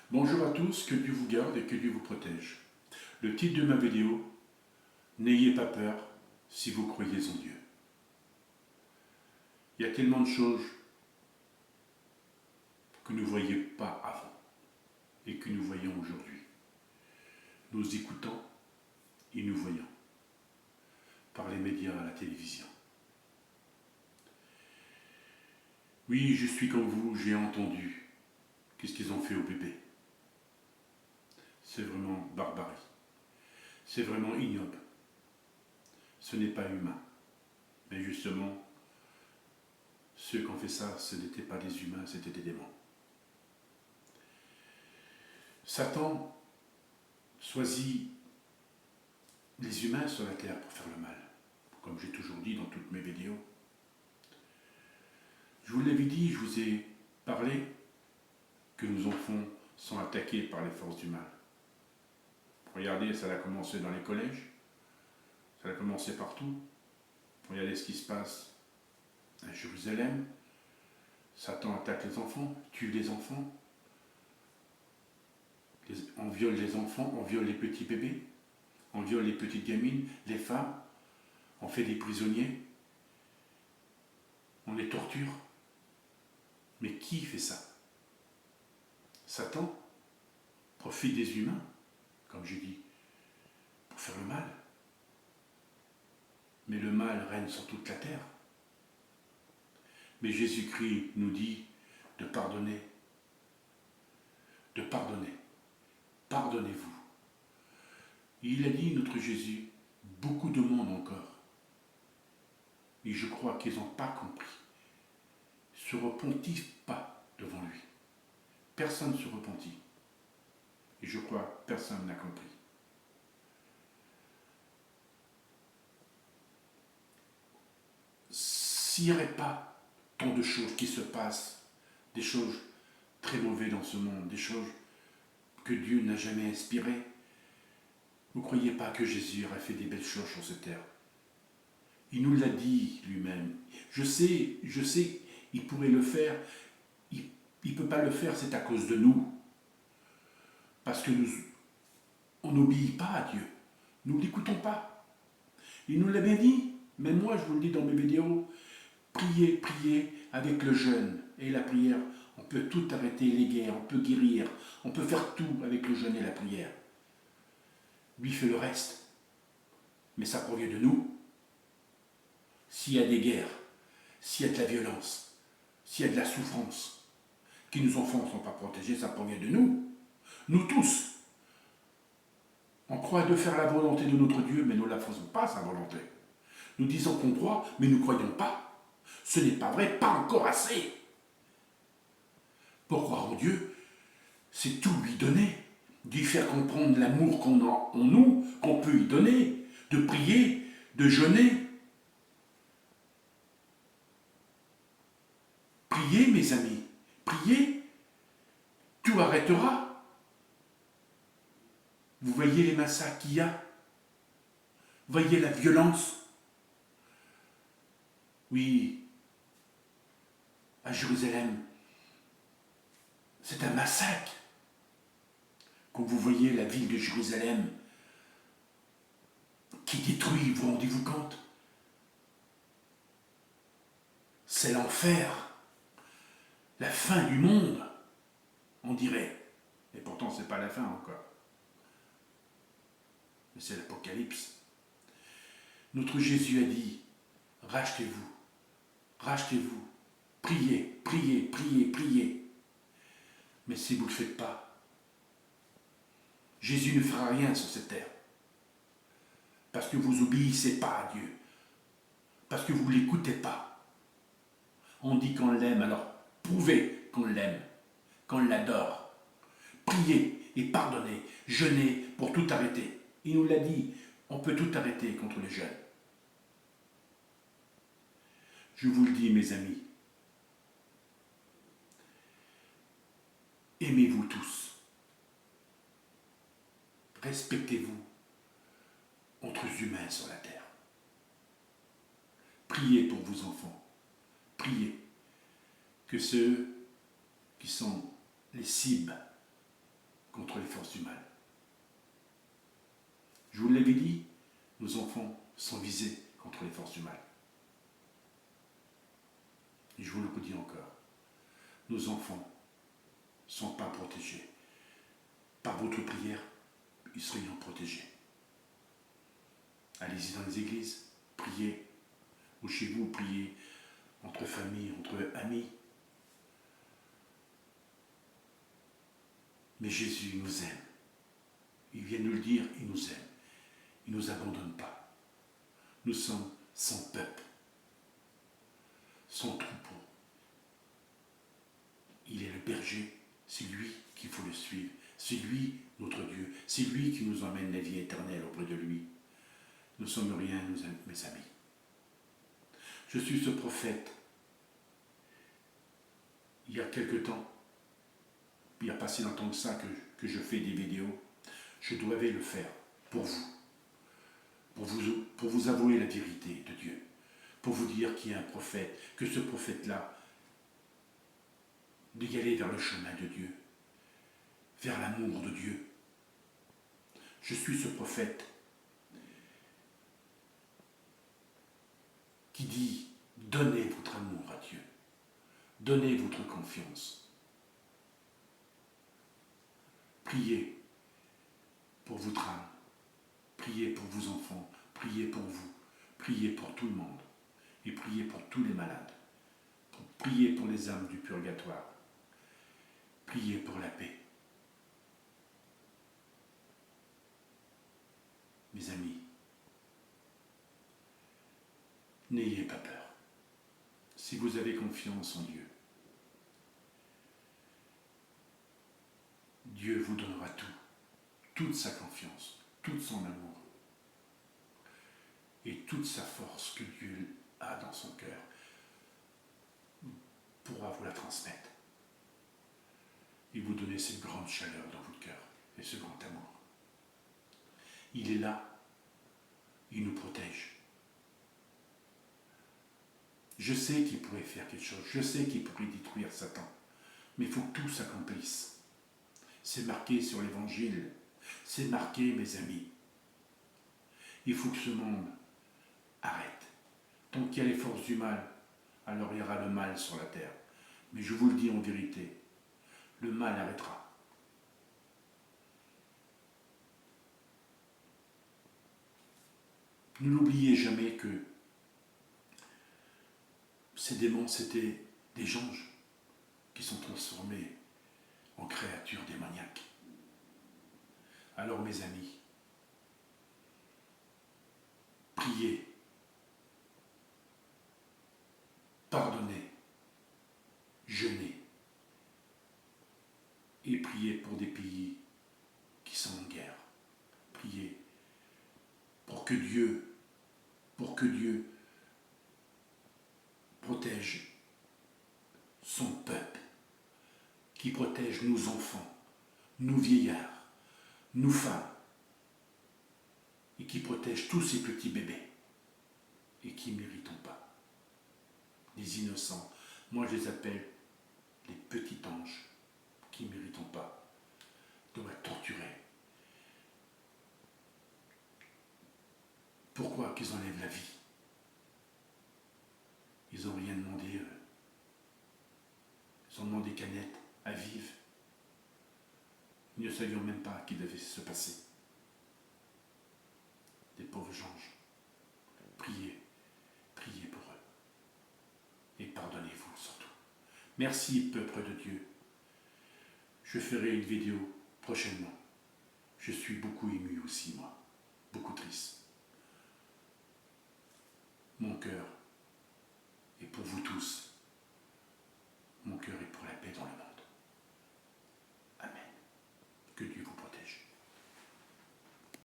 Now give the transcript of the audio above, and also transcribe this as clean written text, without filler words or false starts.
Bonjour à tous, que Dieu vous garde et que Dieu vous protège. Le titre de ma vidéo, n'ayez pas peur si vous croyez en Dieu. Il y a tellement de choses que nous ne voyions pas avant et que nous voyons aujourd'hui. Nous écoutons et nous voyons par les médias, à la télévision. Oui, je suis comme vous, j'ai entendu qu'est-ce qu'ils ont fait au bébé. C'est vraiment barbarie. C'est vraiment ignoble. Ce n'est pas humain. Mais justement, ceux qui ont fait ça, ce n'étaient pas des humains, c'était des démons. Satan choisit les humains sur la terre pour faire le mal, comme j'ai toujours dit dans toutes mes vidéos. Je vous l'avais dit, je vous ai parlé que nos enfants sont attaqués par les forces du mal. Regardez, ça a commencé dans les collèges, ça a commencé partout. Regardez ce qui se passe à Jérusalem. Satan attaque les enfants, tue les enfants. On viole les enfants, on viole les petits bébés, on viole les petites gamines, les femmes, on fait des prisonniers, on les torture. Mais qui fait ça? Satan profite des humains, comme j'ai dit, pour faire le mal. Mais le mal règne sur toute la terre. Mais Jésus-Christ nous dit de pardonner, de pardonner. Pardonnez-vous. Il a dit, notre Jésus, beaucoup de monde encore. Et je crois qu'ils n'ont pas compris. Se repentit pas devant lui. Personne ne se repentit. Et je crois que personne n'a compris. S'il n'y aurait pas tant de choses qui se passent, des choses très mauvaises dans ce monde, des choses que Dieu n'a jamais inspirées, vous ne croyez pas que Jésus aurait fait des belles choses sur cette terre? Il nous l'a dit lui-même. Je sais, il pourrait le faire. Il ne peut pas le faire, c'est à cause de nous. Parce que on n'obéit pas à Dieu. Nous ne l'écoutons pas. Il nous l'a bien dit. Même moi, je vous le dis dans mes vidéos. Priez, priez avec le jeûne et la prière. On peut tout arrêter, les guerres, on peut guérir. On peut faire tout avec le jeûne et la prière. Lui fait le reste. Mais ça provient de nous. S'il y a des guerres, s'il y a de la violence, s'il y a de la souffrance, que nos enfants ne sont pas protégés, ça provient de nous. Nous tous. On croit de faire la volonté de notre Dieu, mais nous ne la faisons pas, sa volonté. Nous disons qu'on croit, mais nous ne croyons pas. Ce n'est pas vrai, pas encore assez. Pour croire en Dieu, c'est tout lui donner, lui faire comprendre l'amour qu'on a en nous, qu'on peut lui donner, de prier, de jeûner. Priez, mes amis, priez, tout arrêtera. Vous voyez les massacres qu'il y a? Vous voyez la violence? Oui, à Jérusalem, c'est un massacre. Quand vous voyez la ville de Jérusalem qui détruit, vous rendez-vous compte? C'est l'enfer, la fin du monde, on dirait. Et pourtant, ce n'est pas la fin encore. Mais c'est l'Apocalypse. Notre Jésus a dit, rachetez-vous, rachetez-vous, priez, priez, priez, priez. Mais si vous ne le faites pas, Jésus ne fera rien sur cette terre. Parce que vous n'obéissez pas à Dieu. Parce que vous ne l'écoutez pas. On dit qu'on l'aime, alors prouvez qu'on l'aime, qu'on l'adore. Priez et pardonnez, jeûnez pour tout arrêter. Il nous l'a dit, on peut tout arrêter contre les jeunes. Je vous le dis, mes amis, aimez-vous tous. Respectez-vous entre humains sur la terre. Priez pour vos enfants. Priez que ceux qui sont les cibles contre les forces du mal. Je vous l'avais dit, nos enfants sont visés contre les forces du mal. Et je vous le redis encore, nos enfants ne sont pas protégés. Par votre prière, ils seront protégés. Allez-y dans les églises, priez, ou chez vous, priez entre familles, entre amis. Mais Jésus nous aime. Il vient nous le dire, il nous aime. Il ne nous abandonne pas. Nous sommes son peuple, son troupeau. Il est le berger, c'est lui qu'il faut le suivre. C'est lui notre Dieu, c'est lui qui nous emmène la vie éternelle auprès de lui. Nous ne sommes rien, mes amis. Je suis ce prophète. Il y a quelque temps, il n'y a pas si longtemps que ça que je fais des vidéos. Je devais le faire pour vous, pour vous avouer la vérité de Dieu, pour vous dire qu'il y a un prophète, que ce prophète-là, d'y aller vers le chemin de Dieu, vers l'amour de Dieu. Je suis ce prophète qui dit, donnez votre amour à Dieu, donnez votre confiance. Priez pour votre âme, priez pour vos enfants, priez pour vous, priez pour tout le monde et priez pour tous les malades, priez pour les âmes du purgatoire, priez pour la paix. Mes amis, n'ayez pas peur. Si vous avez confiance en Dieu, Dieu vous donnera tout, toute sa confiance, tout son amour et toute sa force que Dieu a dans son cœur pourra vous la transmettre et vous donner cette grande chaleur dans votre cœur et ce grand amour. Il est là, il nous protège. Je sais qu'il pourrait faire quelque chose, je sais qu'il pourrait détruire Satan, mais il faut que tout s'accomplisse. C'est marqué sur l'Évangile, c'est marqué, mes amis. Il faut que ce monde arrête. Tant qu'il y a les forces du mal, alors il y aura le mal sur la terre. Mais je vous le dis en vérité, le mal arrêtera. Ne l'oubliez jamais que ces démons, c'était des anges qui sont transformés en créatures démoniaques. Alors mes amis, priez, pardonnez, jeûnez et priez pour des pays qui sont en guerre. Priez pour que Dieu protège son peuple, qui protège nos enfants, nos vieillards, nos femmes, et qui protège tous ces petits bébés, et qui ne méritent pas. Les innocents, moi je les appelle les petits anges, qui ne méritent pas, doivent être torturés. Pourquoi qu'ils enlèvent la vie? Ils n'ont rien demandé, eux. Ils ont demandé qu'à naître, à vivre. Nous ne savions même pas qu'il devait se passer. Des pauvres anges. Priez, priez pour eux. Et pardonnez-vous surtout. Merci, peuple de Dieu. Je ferai une vidéo prochainement. Je suis beaucoup ému aussi, moi. Beaucoup triste. Mon cœur est pour vous